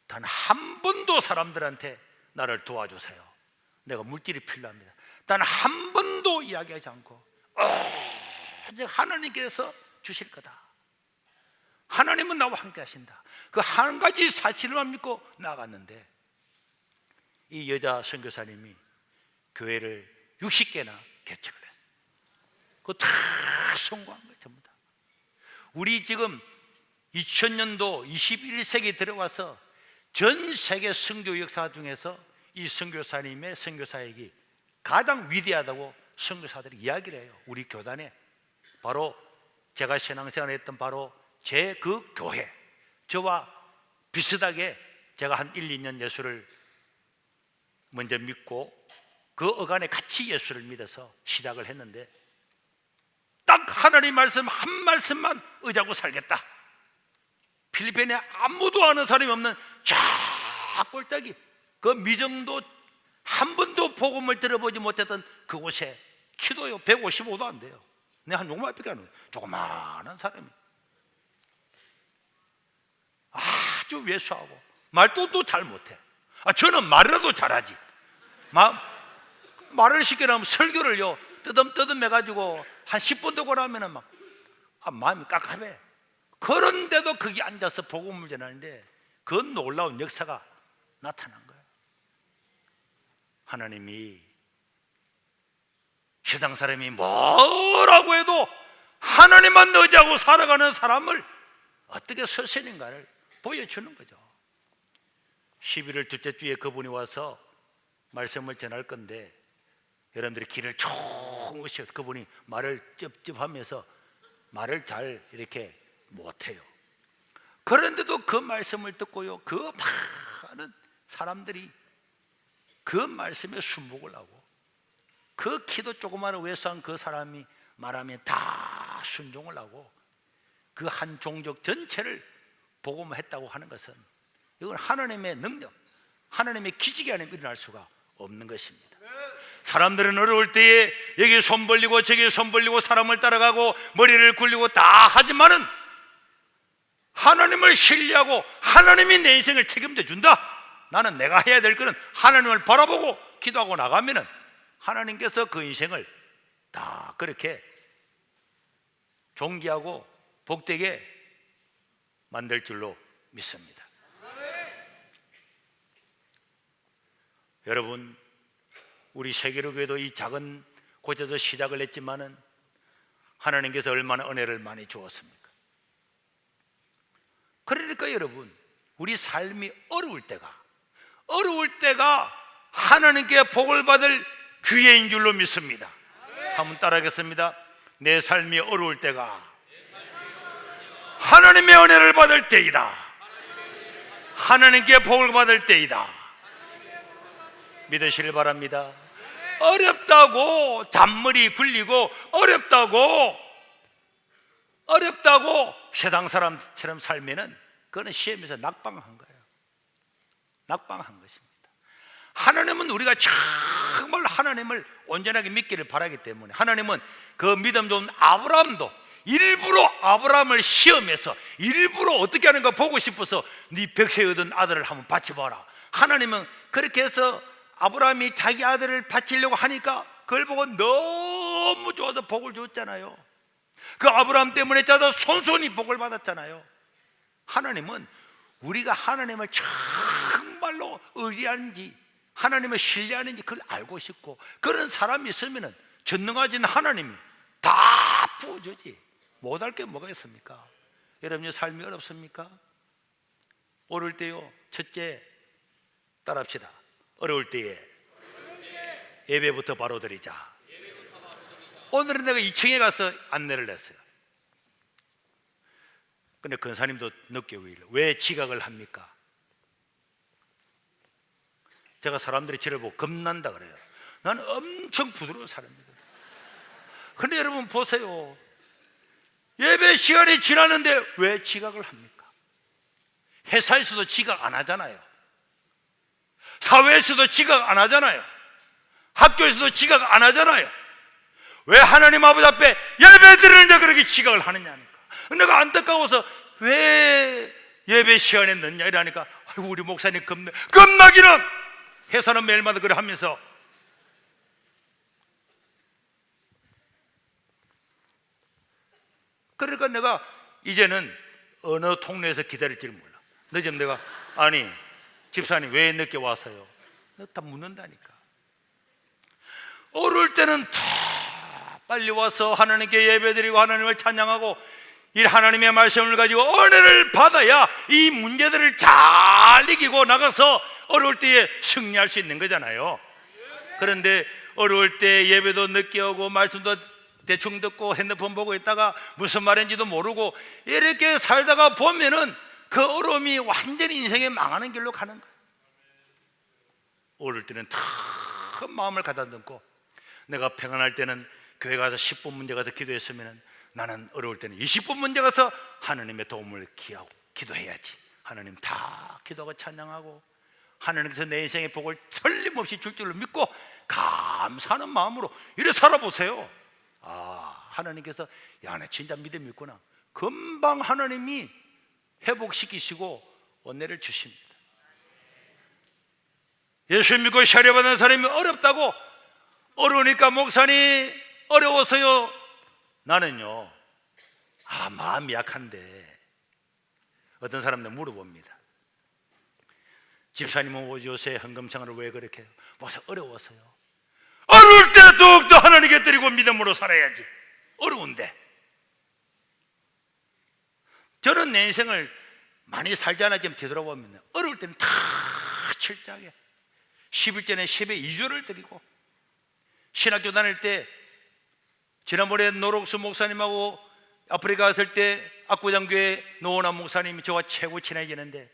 [SPEAKER 1] 단 한 번도 사람들한테 나를 도와주세요, 내가 물질이 필요합니다, 단 한 번도 이야기하지 않고 오직 하나님께서 주실 거다, 하나님은 나와 함께 하신다, 그 한 가지 사실만 믿고 나갔는데, 이 여자 선교사님이 교회를 60개나 개척을 했어요. 그거 다 성공한 거예요, 전부 다. 우리 지금 2000년도 21세기 들어와서 전 세계 선교 역사 중에서 이 선교사님의 선교사역이 가장 위대하다고 선교사들이 이야기를 해요. 우리 교단에 바로 제가 신앙생활을 했던 바로 제 그 교회, 저와 비슷하게 제가 한 1, 2년 예수를 먼저 믿고 그 어간에 같이 예수를 믿어서 시작을 했는데, 딱 하나님 말씀 한 말씀만 의지하고 살겠다. 필리핀에 아무도 아는 사람이 없는 쫙 꼴딱이, 그 미정도 한 번도 복음을 들어보지 못했던 그곳에 키도요 155도 안 돼요. 내가 한 요만밖에 안 해요. 조그마한 사람이 아주 외수하고 말도 또 잘 못해. 저는 말이라도 잘하지. 말을 시키려면 설교를요 뜨듬뜨듬 해가지고 한 10분 더 하면은 막 마음이 깝깝해. 그런데도 거기 앉아서 복음을 전하는데 그 놀라운 역사가 나타난 거예요. 하나님이 세상 사람이 뭐라고 해도 하나님만 의지하고 살아가는 사람을 어떻게 서신인가를 보여주는 거죠. 11월 둘째 주에 그분이 와서 말씀을 전할 건데, 여러분들이 길을 쭉 오셔. 그분이 말을 찝찝하면서 말을 잘 이렇게 못해요. 그런데도 그 말씀을 듣고요, 그 많은 사람들이 그 말씀에 순복을 하고, 그 키도 조그마한 외소한 그 사람이 말하면 다 순종을 하고, 그 한 종족 전체를 복음했다고 하는 것은, 이건 하나님의 능력, 하나님의 기적이 아니면 일어날 수가 없는 것입니다. 사람들은 어려울 때에 여기 손 벌리고 저기 손 벌리고 사람을 따라가고 머리를 굴리고 다 하지만은, 하나님을 신뢰하고 하나님이 내 인생을 책임져 준다, 나는 내가 해야 될 것은 하나님을 바라보고 기도하고 나가면은 하나님께서 그 인생을 다 그렇게 존귀하고 복되게 만들 줄로 믿습니다. 여러분, 우리 세계로교회도 이 작은 곳에서 시작을 했지만은 하나님께서 얼마나 은혜를 많이 주었습니까? 그러니까 여러분, 우리 삶이 어려울 때가 하나님께 복을 받을 기회인 줄로 믿습니다. 한번 따라하겠습니다. 내 삶이 어려울 때가 하나님의 은혜를 받을 때이다. 하나님께 복을 받을 때이다. 믿으시길 바랍니다. 어렵다고 잔머리 굴리고 어렵다고 세상 사람처럼 살면은 그거는 시험에서 낙방한 거예요. 낙방한 것입니다. 하나님은 우리가 정말 하나님을 온전하게 믿기를 바라기 때문에, 하나님은 그 믿음 좋은 아브라함도 일부러 아브라함을 시험해서 일부러 어떻게 하는가 보고 싶어서 네 벽에 얻은 아들을 한번 바쳐봐라. 하나님은 그렇게 해서 아브라함이 자기 아들을 바치려고 하니까 그걸 보고 너무 좋아서 복을 줬잖아요. 그 아브라함 때문에 자도 손손이 복을 받았잖아요. 하나님은 우리가 하나님을 정말로 의지하는지 하나님을 신뢰하는지 그걸 알고 싶고, 그런 사람이 있으면 전능하신 하나님이 다 부어주지 못할 게 뭐가 있습니까? 여러분의 삶이 어렵습니까? 어려울 때요, 첫째 따라합시다. 어려울 때에 예배부터 바로 드리자. 오늘은 내가 2층에 가서 안내를 했어요. 근데 근사님도 느끼기를 왜 지각을 합니까? 제가 사람들이 저를 보고 겁난다 그래요. 나는 엄청 부드러운 사람이거든요. 근데 여러분 보세요. 예배 시간이 지났는데 왜 지각을 합니까? 회사에서도 지각 안 하잖아요. 사회에서도 지각 안 하잖아요. 학교에서도 지각 안 하잖아요. 왜 하나님 아버지 앞에 예배 드리는데 그렇게 지각을 하느냐니까. 내가 안타까워서 왜 예배 시간에 늦냐 이러니까 아이고 우리 목사님 겁나기는 회사는 매일마다 그래 하면서 그러니까 내가 이제는 어느 통로에서 기다릴지를 몰라. 늦으면 내가 아니 집사님 왜 늦게 와서요? 다 묻는다니까. 어려울 때는 다 빨리 와서 하나님께 예배드리고 하나님을 찬양하고 이 하나님의 말씀을 가지고 은혜를 받아야 이 문제들을 잘 이기고 나가서 어려울 때에 승리할 수 있는 거잖아요. 그런데 어려울 때 예배도 늦게 오고 말씀도 대충 듣고 핸드폰 보고 있다가 무슨 말인지도 모르고 이렇게 살다가 보면은 그 어려움이 완전히 인생에 망하는 길로 가는 거예요. 어려울 때는 큰 마음을 가다듬고 내가 평안할 때는 교회 가서 10분 문제 가서 기도했으면 나는 어려울 때는 20분 문제 가서 하나님의 도움을 기하고 기도해야지. 하나님 다 기도하고 찬양하고 하나님께서 내 인생의 복을 틀림없이 줄 줄을 믿고 감사하는 마음으로 이래 살아보세요. 아, 하나님께서 야, 나 진짜 믿음이 있구나. 금방 하나님이 회복시키시고 은혜를 주십니다. 예수 믿고 세례받은 사람이 어렵다고 어려우니까 목사님 어려워서요. 나는요 마음이 약한데 어떤 사람들 물어봅니다. 집사님은 요새 헌금창을 왜 그렇게 해요? 목사 어려워서요. 어려울 때 더욱더 하나님께 드리고 믿음으로 살아야지. 어려운데 저는 내 인생을 많이 살지 않았지만 되돌아보면 어려울 때는 다 철저하게 11전에 10에 2조를 드리고 신학교 다닐 때 지난번에 노록수 목사님하고 아프리카 갔을 때 압구정교회 노원한 목사님이 저와 최고 친해지는데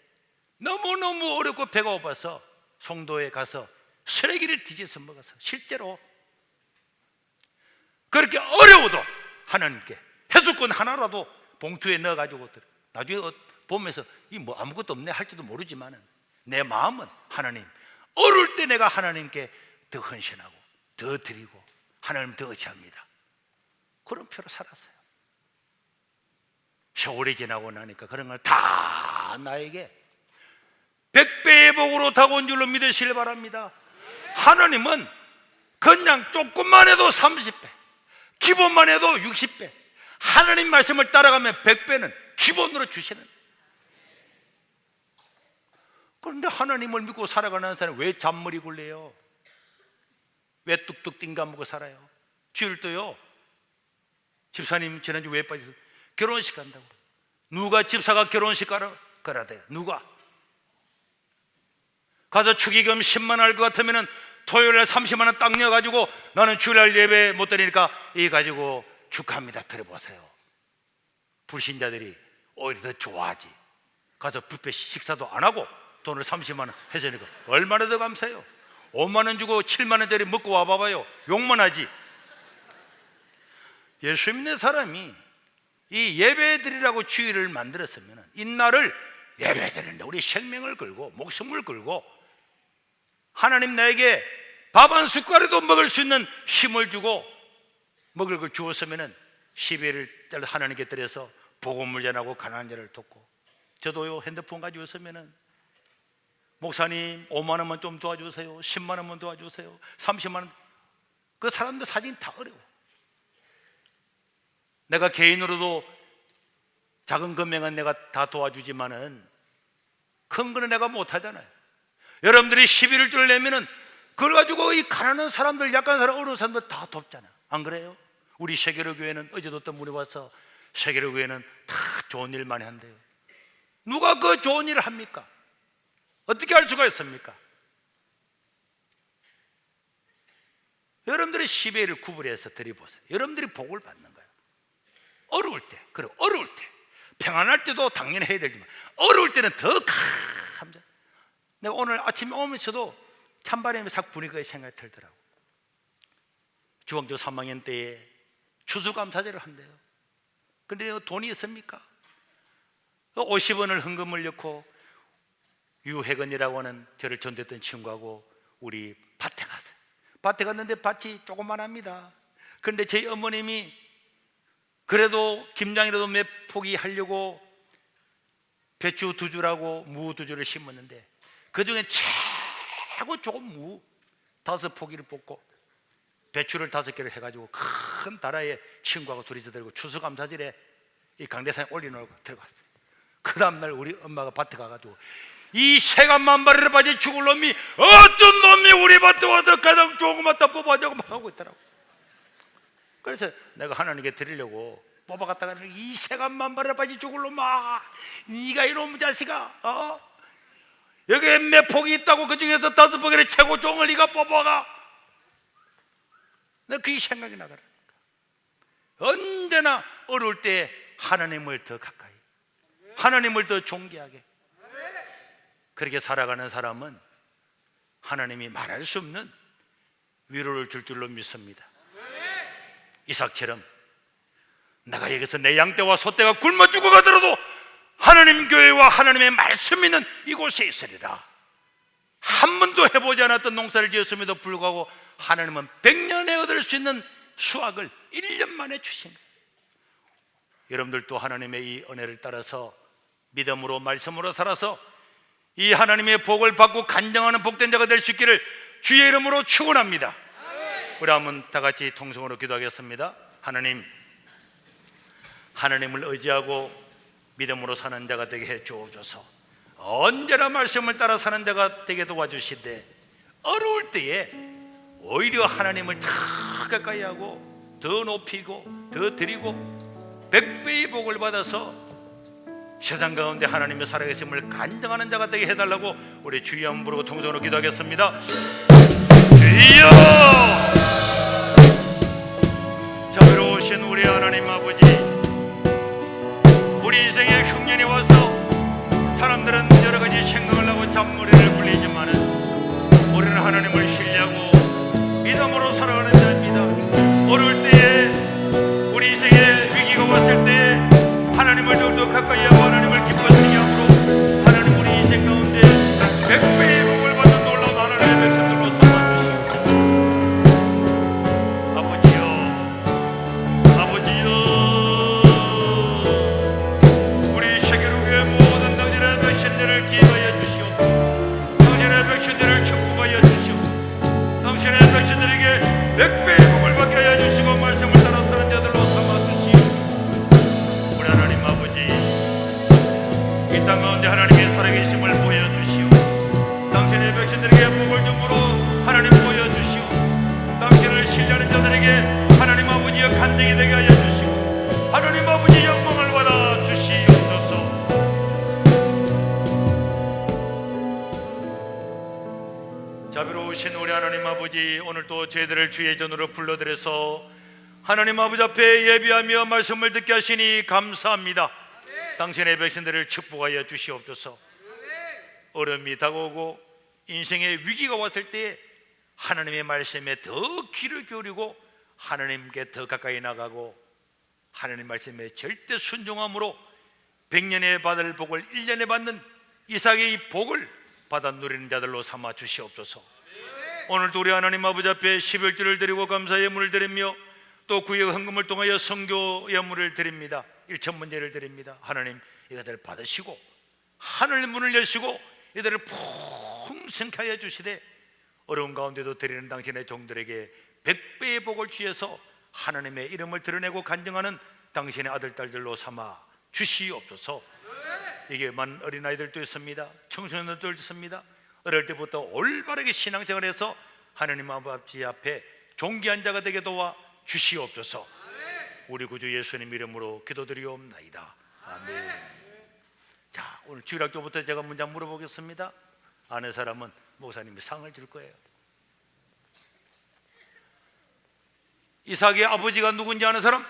[SPEAKER 1] 너무너무 어렵고 배가 고파서 송도에 가서 쓰레기를 뒤져서 먹어서 실제로 그렇게 어려워도 하나님께 해수권 하나라도 봉투에 넣어가지고 나중에 보면서 이 뭐 아무것도 없네 할지도 모르지만 내 마음은 하나님 어려울 때 내가 하나님께 더 헌신하고 더 드리고 하나님 더 의지합니다. 그런 표로 살았어요. 세월이 지나고 나니까 그런 걸 다 나에게 100배의 복으로 다가온 줄로 믿으시길 바랍니다. 하나님은 그냥 조금만 해도 30배, 기본만 해도 60배, 하나님 말씀을 따라가면 100배는 기본으로 주시는. 그런데 하나님을 믿고 살아가는 사람은 왜 잔머리 굴려요? 왜 뚝뚝 띵가먹고 살아요? 주일도요 집사님 지난주 왜 빠져서 결혼식 간다고. 누가 집사가 결혼식 가라대요? 누가? 가서 축의금 10만 원 할 것 같으면 토요일에 30만 원 딱 넣어가지고 나는 주일날 예배 못 드리니까 이 가지고 축하합니다 드려보세요. 불신자들이 오히려 더 좋아하지. 가서 뷔페 식사도 안 하고 돈을 30만 원 해주니까 얼마나 더 감사해요. 5만 원 주고 7만 원짜리 먹고 와봐봐요. 욕만 하지. 예수 믿는 사람이 이 예배 드리라고 주의를 만들었으면 이날을 예배 드리는데 우리 생명을 걸고 목숨을 걸고 하나님 나에게 밥 한 숟가락도 먹을 수 있는 힘을 주고 먹을 걸 주었으면 12일을 하나님께 드려서 복음을 전하고 가난한 자를 돕고 저도요 핸드폰 가지고 있으면 목사님 5만 원만 좀 도와주세요. 10만 원만 도와주세요. 30만 원. 그 사람들 사진 다 어려워. 내가 개인으로도 작은 금액은 내가 다 도와주지만은 큰 거는 내가 못하잖아요. 여러분들이 11을 내면은 그걸 가지고 이 가난한 사람들, 약한 사람, 어려운 사람들 다 돕잖아. 안 그래요? 우리 세계로 교회는 어제도 어떤 분이 와서 세계로 교회는 다 좋은 일 많이 한대요. 누가 그 좋은 일을 합니까? 어떻게 할 수가 있습니까? 여러분들의 10회를 구분해서 드려보세요. 여러분들이 복을 받는 거예요. 어려울 때, 그리고 어려울 때, 평안할 때도 당연히 해야 되지만 어려울 때는 더 감사. 내가 오늘 아침에 오면서도 찬바람이 싹 부니까 생각이 들더라고. 중학교 3학년 때에 추수감사제를 한대요. 근데 돈이 있습니까? 50원을 헌금을 넣고 유혜건이라고 하는 저를 전도했던 친구하고 우리 밭에 갔어요. 밭에 갔는데 밭이 조그만합니다. 그런데 저희 어머님이 그래도 김장이라도 몇 포기 하려고 배추 2주라고 무 2주를 심었는데 그 중에 최고 좋은 무 5포기를 뽑고 배추를 5개를 해가지고 큰 다라에 친구하고 둘이서 들고 추수감사절에 이 강대산에 올려놓고 들어갔어요. 그 다음날 우리 엄마가 밭에 가가지고 이 새가 만발이를 빠진 죽을 놈이 어떤 놈이 우리 밭에 와서 가장 좋은 것만 다 뽑아주고 막 하고 있더라고. 그래서 내가 하나님께 드리려고 뽑아갔다가 이 새가 만발이를 빠진 죽을 놈아, 네가 이놈 자식아, 여기에 몇 포기 있다고 그 중에서 5포기를 최고 좋은 걸 네가 뽑아가. 내가 그게 생각이 나더라니까. 언제나 어려울 때 하나님을 더 가까이, 하나님을 더 존귀하게 그렇게 살아가는 사람은 하나님이 말할 수 없는 위로를 줄 줄로 믿습니다. 이삭처럼 내가 여기서 내 양떼와 소떼가 굶어 죽어가더라도 하나님 교회와 하나님의 말씀 있는 이곳에 있으리라. 한 번도 해보지 않았던 농사를 지었음에도 불구하고 하나님은 100년에 얻을 수 있는 수확을 1년 만에 주신 거예요. 여러분들도 하나님의 이 은혜를 따라서 믿음으로 말씀으로 살아서 이 하나님의 복을 받고 간증하는 복된 자가 될 수 있기를 주의 이름으로 축원합니다. 우리 한번 다 같이 통성으로 기도하겠습니다. 하나님, 하나님을 의지하고 믿음으로 사는 자가 되게 해 주옵소서. 언제나 말씀을 따라 사는 자가 되게 도와주시되 어려울 때에 오히려 하나님을 더 가까이 하고 더 높이고 더 드리고 100배의 복을 받아서 세상 가운데 하나님의 살아계심을 간증하는 자가 되게 해달라고 우리 주여 한번 부르고 통성으로 기도하겠습니다. 주여! 자비로우신 우리 하나님 아버지, 우리 인생에 흉년이 와서 사람들은 여러 가지 생각을 하고 잔머리를 굴리지만은 우리는 하나님을 신뢰하고 믿음으로 살아가는 자입니다. 어려울 때에 우리 인생에 위기가 왔을 때 하나님을 더욱더 가까이 하고 하나님을 기뻐하시게 함으로 하나님 우리 인생 가운데 100배의 복을 받는 놀라운 하나님의 백성들로 삼아주시고 아버지여, 아버지여, 우리 세계로교회 모든 당신의 백성들을 기억하여 주시오. 당신의 백성들을 축복하여 주시오. 당신의 백성들에게 100배의 복을 받게 하여 주시고 말씀을 따라 사는 자들로 삼아주시오. 우리 하나님 아버지, 이 땅 가운데 하나님의 살아계심을 보여주시오. 당신의 백성들에게 복을 줌으로 하나님 보여주시오. 당신을 신뢰하는 자들에게 하나님 아버지의 간증이 되게 하여 주시고 하나님 아버지 영광을 받아 주시옵소서. 자비로우신 우리 하나님 아버지, 오늘도 저희들을 주의 전으로 불러들여서 하나님 아버지 앞에 예비하며 말씀을 듣게 하시니 감사합니다. 당신의 백성들을 축복하여 주시옵소서. 어려움이 다가오고 인생의 위기가 왔을 때 하나님의 말씀에 더 귀를 기울이고 하나님께 더 가까이 나가고 하나님 말씀에 절대 순종함으로 100년에 받을 복을 1년에 받는 이삭의 이 복을 받아 누리는 자들로 삼아 주시옵소서. 오늘도 우리 하나님 아버지 앞에 11조를 드리고 감사의 예물을 드리며 또 구역 헌금을 통하여 선교 예물을 드립니다. 1,000번제를 드립니다. 하나님, 이것들을 받으시고 하늘 문을 여시고 이들을 풍성케 하여 주시되 어려운 가운데도 드리는 당신의 종들에게 100배의 복을 주셔서 하나님의 이름을 드러내고 간증하는 당신의 아들 딸들로 삼아 주시옵소서. 이게 많은 어린아이들도 있습니다. 청소년들도 있습니다. 어릴 때부터 올바르게 신앙생활해서 하나님 아버지 앞에 존귀한 자가 되게 도와 주시옵소서. 우리 구주 예수님 이름으로 기도드리옵나이다. 아멘. 자, 오늘 주일학교부터 제가 문장 물어보겠습니다. 아는 사람은 목사님이 상을 줄 거예요. 이삭의 아버지가 누군지 아는 사람?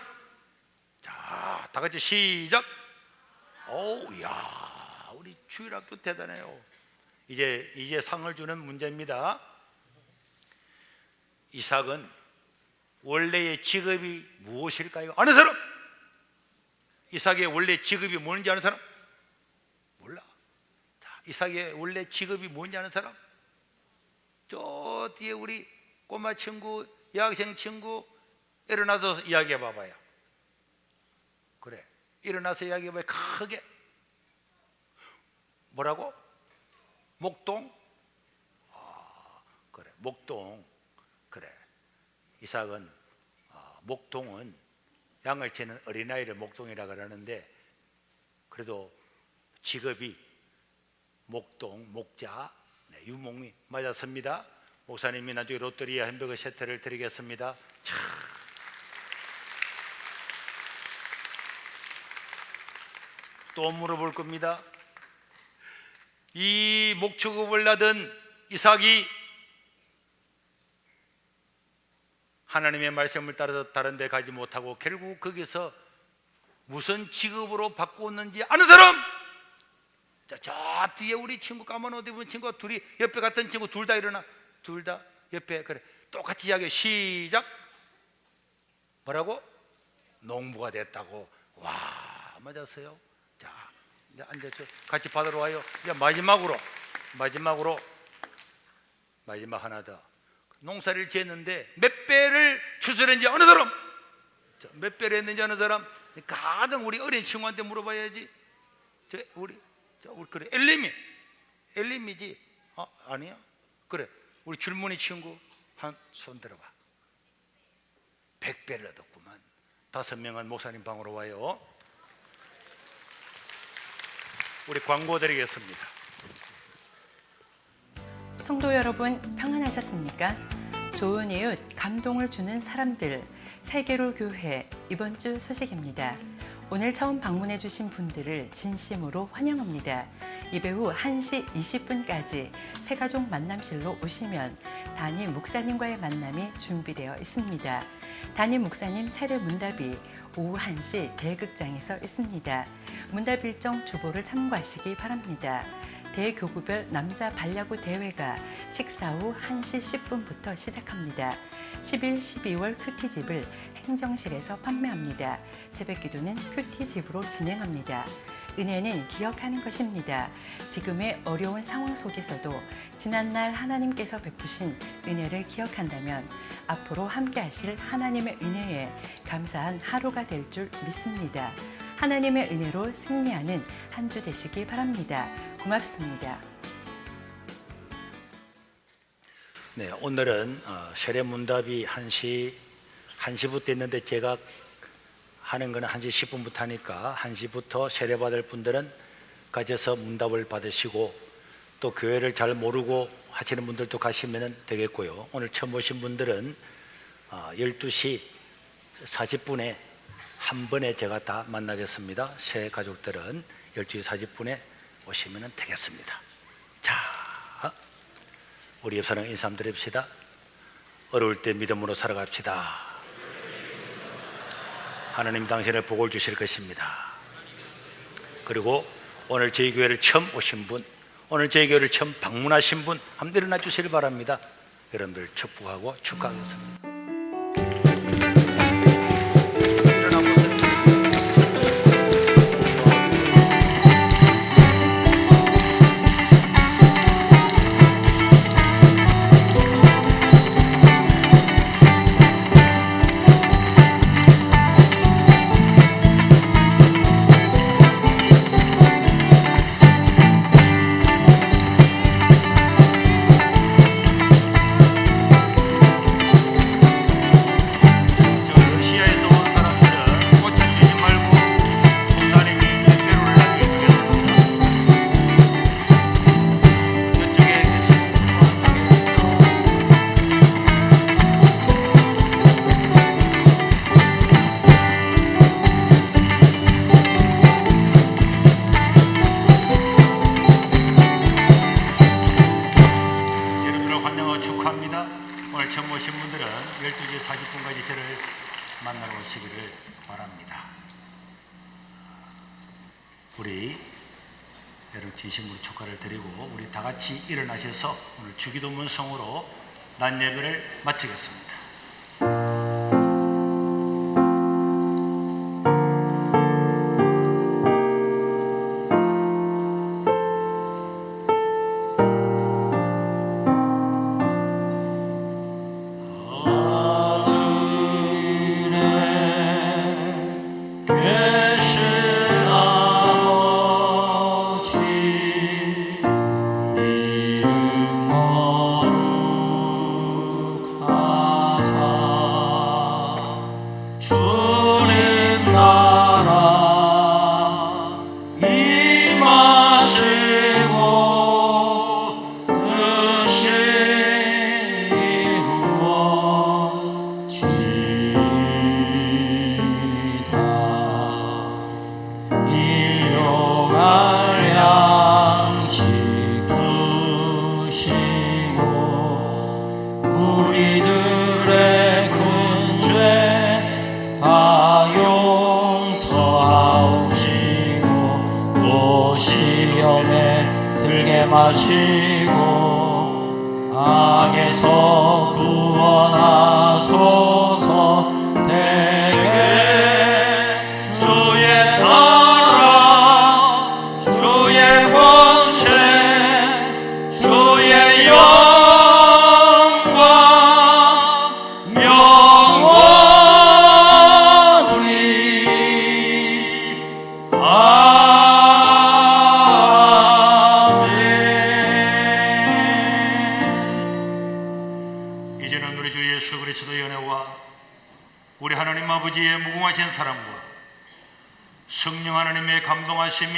[SPEAKER 1] 자, 다 같이 시작. 오우, 야, 우리 주일학교 대단해요. 이제 상을 주는 문제입니다. 이삭은 원래의 직업이 무엇일까요? 아는 사람? 이삭의 원래 직업이 뭔지 아는 사람? 몰라. 자, 이삭의 원래 직업이 뭔지 아는 사람? 저 뒤에 우리 꼬마 친구, 여학생 친구 일어나서 이야기해 봐봐요. 그래, 일어나서 이야기해 봐요. 크게. 뭐라고? 목동? 그래, 목동. 그래, 이삭은 목동은 양을 치는 어린아이를 목동이라 그러는데, 그래도 직업이 목동, 목자, 네, 유목미 맞았습니다. 목사님이 나중에 롯데리아 햄버거 세트를 드리겠습니다. 참. 또 물어볼 겁니다. 이 목축업을 하던 이삭이 하나님의 말씀을 따라서 다른 데 가지 못하고 결국 거기서 무슨 직업으로 바꾸었는지 아는 사람? 저 뒤에 우리 친구 까만 옷 입은 친구 둘이 옆에 같은 친구 둘 다 일어나. 둘 다 옆에. 그래, 똑같이 이야기해. 시작. 뭐라고? 농부가 됐다고. 와, 맞았어요. 자, 이제 앉아서 같이 받으러 와요. 이제 마지막 하나 더. 농사를 지었는데 몇 배를 추수했는지 아는 사람? 자, 몇 배를 했는지 아는 사람? 가장 우리 어린 친구한테 물어봐야지. 우리 그래, 엘림이지? 아니야? 그래, 우리 줄무늬 친구 한 손 들어봐. 100배를 얻었구만. 5명은 목사님 방으로 와요. 우리 광고 드리겠습니다.
[SPEAKER 2] 성도 여러분, 평안하셨습니까? 좋은 이웃, 감동을 주는 사람들, 세계로 교회 이번 주 소식입니다. 오늘 처음 방문해 주신 분들을 진심으로 환영합니다. 예배 후 1시 20분까지 새가족 만남실로 오시면 담임 목사님과의 만남이 준비되어 있습니다. 담임 목사님 세례 문답이 오후 1시 대극장에서 있습니다. 문답 일정 주보를 참고하시기 바랍니다. 대교구별 남자 반야구 대회가 식사 후 1시 10분부터 시작합니다. 11, 12월 큐티집을 행정실에서 판매합니다. 새벽기도는 큐티집으로 진행합니다. 은혜는 기억하는 것입니다. 지금의 어려운 상황 속에서도 지난날 하나님께서 베푸신 은혜를 기억한다면 앞으로 함께 하실 하나님의 은혜에 감사한 하루가 될 줄 믿습니다. 하나님의 은혜로 승리하는 한 주 되시기 바랍니다. 고맙습니다.
[SPEAKER 1] 네, 오늘은 세례문답이 1시부터 있는데 제가 하는 거는 1시 10분부터 하니까 1시부터 세례받을 분들은 가셔서 문답을 받으시고, 또 교회를 잘 모르고 하시는 분들도 가시면 되겠고요. 오늘 처음 오신 분들은 12시 40분에 한 번에 제가 다 만나겠습니다. 새 가족들은 12시 40분에 오시면 되겠습니다. 자, 우리 옆 사람 인사 한번 드립시다. 어려울 때 믿음으로 살아갑시다. 하나님 당신을 복을 주실 것입니다. 그리고 오늘 저희 교회를 처음 오신 분, 오늘 저희 교회를 처음 방문하신 분 한번 일어나 주시길 바랍니다. 여러분들 축복하고 축하하겠습니다. 우리 여러분 진심으로 축하를 드리고 우리 다 같이 일어나셔서 오늘 주기도문 성으로 낮 예배를 마치겠습니다.
[SPEAKER 3] 마시고 악에서 구원하소서. 내게 주의 나라 주의 권세 주의 영광 영원히
[SPEAKER 1] 이제는 우리 주 예수 그리스도의 은혜와 우리 하나님 아버지의 무궁하신 사랑과 성령 하나님의 감동하심이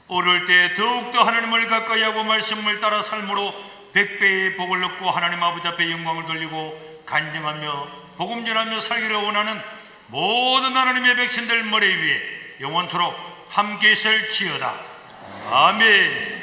[SPEAKER 1] 어릴 때 더욱더 하나님을 가까이 하고 말씀을 따라 삶으로 백배의 복을 얻고 하나님 아버지 앞에 영광을 돌리고 간증하며 복음 전하며 살기를 원하는 모든 하나님의 백성들 머리 위에 영원토록 함께 있을지어다. 아멘.